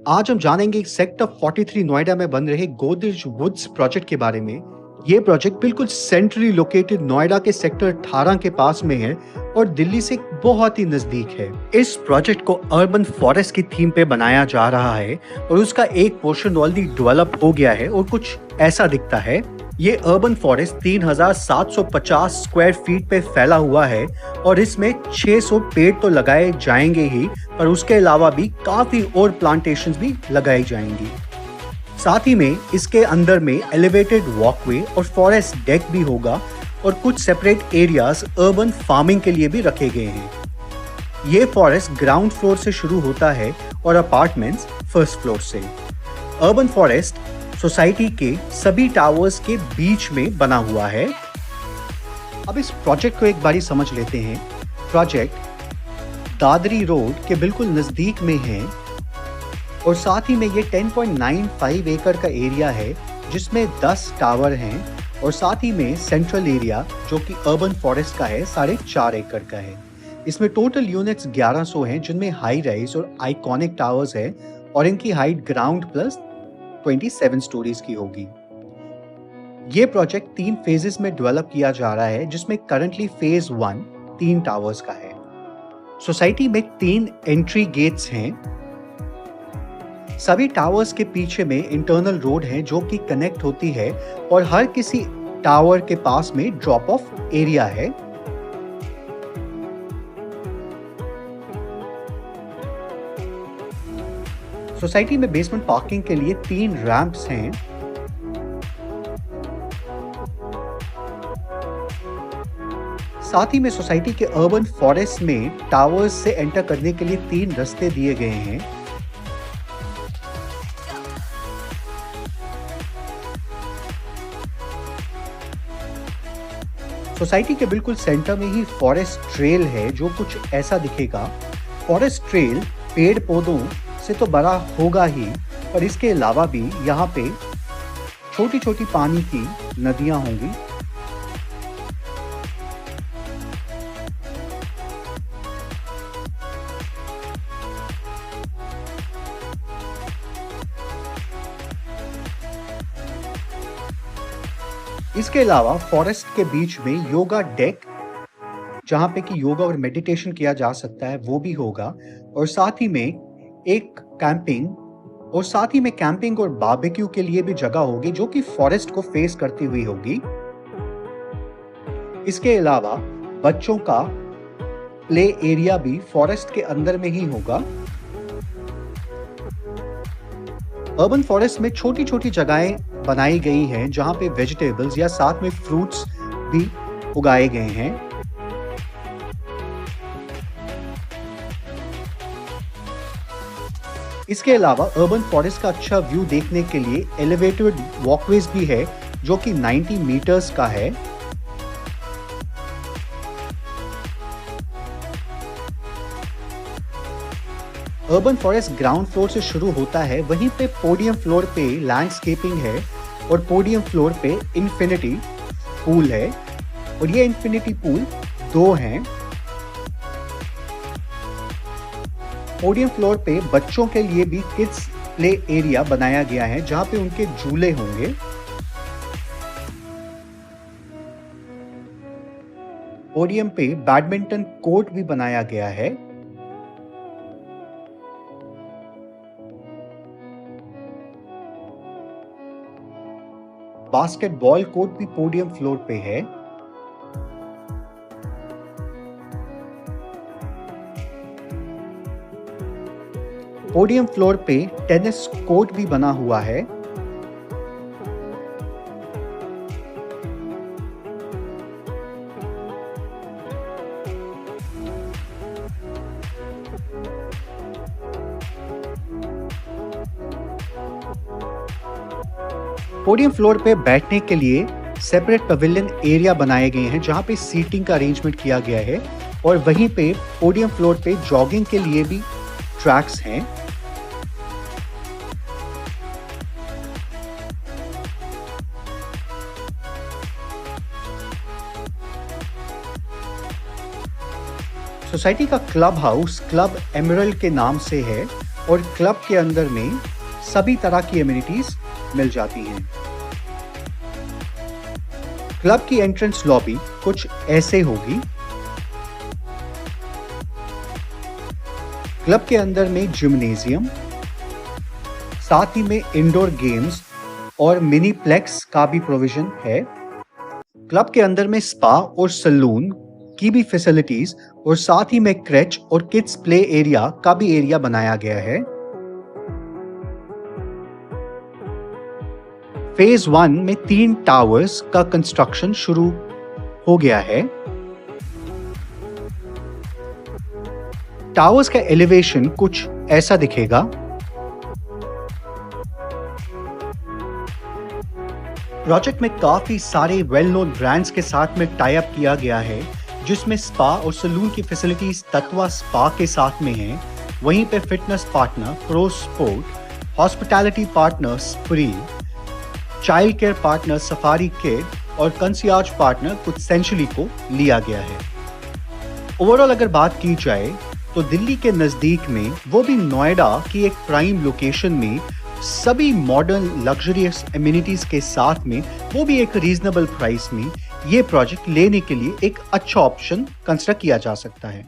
आज हम जानेंगे सेक्टर 43 नोएडा में बन रहे गोदरेज वुड्स प्रोजेक्ट के बारे में। ये प्रोजेक्ट बिल्कुल सेंट्रली लोकेटेड नोएडा के सेक्टर 18 के पास में है और दिल्ली से बहुत ही नजदीक है। इस प्रोजेक्ट को अर्बन फॉरेस्ट की थीम पे बनाया जा रहा है और उसका एक पोर्शन ऑलरेडी डेवलप हो गया है और कुछ ऐसा दिखता है। ये अर्बन फॉरेस्ट 3750 स्क्वायर फीट पे फैला हुआ है और इसमें 600 पेड़ तो लगाए जाएंगे ही, पर उसके अलावा भी काफी और प्लांटेशंस भी लगाई जाएंगी। साथ ही में इसके अंदर में एलिवेटेड वॉकवे और फॉरेस्ट डेक भी होगा और कुछ सेपरेट एरियाज अर्बन फार्मिंग के लिए भी रखे गए हैं। ये फॉरेस्ट ग्राउंड फ्लोर से शुरू होता है और अपार्टमेंट्स फर्स्ट फ्लोर से। अर्बन फॉरेस्ट सोसाइटी के सभी टावर्स के बीच में बना हुआ है। अब इस प्रोजेक्ट को एक बारी समझ लेते हैं। प्रोजेक्ट दादरी रोड के बिल्कुल नजदीक में है और साथ ही में ये 10.95 एकड़ का एरिया है जिसमें 10 टावर हैं और साथ ही में सेंट्रल एरिया जो कि अर्बन फॉरेस्ट का है 4.5 एकड़ का है। इसमें टोटल यूनिट्स 1100 हैं जिनमें हाई राइज और आइकॉनिक टावर्स है और इनकी हाइट ग्राउंड प्लस 27 स्टोरीज की होगी। ये प्रोजेक्ट 3 फेजेस में डेवलप किया जा रहा है जिसमें करंटली फेज 1 3 टावर्स का है। सोसाइटी में 3 एंट्री गेट्स हैं। सभी टावर्स के पीछे में इंटरनल रोड है जो कि कनेक्ट होती है और हर किसी टावर के पास में ड्रॉप ऑफ एरिया है। सोसाइटी में बेसमेंट पार्किंग के लिए 3 रैंप्स हैं। साथ ही में सोसाइटी के अर्बन फॉरेस्ट में टावर्स से एंटर करने के लिए 3 रास्ते दिए गए हैं। सोसाइटी के बिल्कुल सेंटर में ही फॉरेस्ट ट्रेल है जो कुछ ऐसा दिखेगा। फॉरेस्ट ट्रेल पेड़ पौधों से तो बड़ा होगा ही, पर इसके अलावा भी यहाँ पे छोटी छोटी पानी की नदियां होंगी। इसके अलावा फॉरेस्ट के बीच में योगा डेक जहां पे कि योगा और मेडिटेशन किया जा सकता है वो भी होगा और साथ ही में एक कैंपिंग और बारबेक्यू के लिए भी जगह होगी जो कि फॉरेस्ट को फेस करती हुई होगी। इसके अलावा बच्चों का प्ले एरिया भी फॉरेस्ट के अंदर में ही होगा। अर्बन फॉरेस्ट में छोटी छोटी जगहें बनाई गई हैं जहां पे वेजिटेबल्स या साथ में फ्रूट्स भी उगाए गए हैं। इसके अलावा अर्बन फॉरेस्ट का अच्छा व्यू देखने के लिए एलिवेटेड वॉकवेज भी है जो कि 90 मीटर्स का है। अर्बन फॉरेस्ट ग्राउंड फ्लोर से शुरू होता है, वहीं पे पोडियम फ्लोर पे लैंडस्केपिंग है और पोडियम फ्लोर पे इंफिनिटी पूल है और ये इंफिनिटी पूल 2 हैं। पोडियम फ्लोर पे बच्चों के लिए भी किड्स प्ले एरिया बनाया गया है जहां पे उनके झूले होंगे। पोडियम पे बैडमिंटन कोर्ट भी बनाया गया है। बास्केटबॉल कोर्ट भी पोडियम फ्लोर पे है। पोडियम फ्लोर पे टेनिस कोर्ट भी बना हुआ है। पोडियम फ्लोर पे बैठने के लिए सेपरेट पवेलियन एरिया बनाए गए हैं जहां पे सीटिंग का अरेंजमेंट किया गया है और वहीं पे पोडियम फ्लोर पे जॉगिंग के लिए भी ट्रैक्स हैं। सोसाइटी का क्लब हाउस क्लब एमरल्ड के नाम से है और क्लब के अंदर में सभी तरह की एमिनिटीज मिल जाती हैं। क्लब की एंट्रेंस लॉबी कुछ ऐसे होगी। क्लब के अंदर में जिम्नेजियम, साथ ही में इंडोर गेम्स और मिनी प्लेक्स का भी प्रोविजन है। क्लब के अंदर में स्पा और सैलून की भी फैसिलिटीज और साथ ही में क्रेच और किड्स प्ले एरिया का भी एरिया बनाया गया है। फेज 1 में 3 टावर्स का कंस्ट्रक्शन शुरू हो गया है। टावर्स का एलिवेशन कुछ ऐसा दिखेगा। प्रोजेक्ट में काफी सारे वेल नोन ब्रांड्स के साथ में टाई अप किया गया है, जिसमें स्पा और सैलून की फैसिलिटीज तत्वा स्पा के साथ में हैं। वहीं पे fitness partner pro sport, hospitality partner स्प्री, child care partner safari kid और कंसियाज पार्टनर कुछ सेंचुरी को लिया गया है। ओवरऑल अगर बात की जाए तो दिल्ली के नजदीक में, वो भी नोएडा की एक प्राइम लोकेशन में, सभी मॉडर्न लग्जरियस एमिनिटीज के साथ में, वो भी एक रीजनेबल प्राइस में, ये प्रोजेक्ट लेने के लिए एक अच्छा ऑप्शन कंसिडर किया जा सकता है।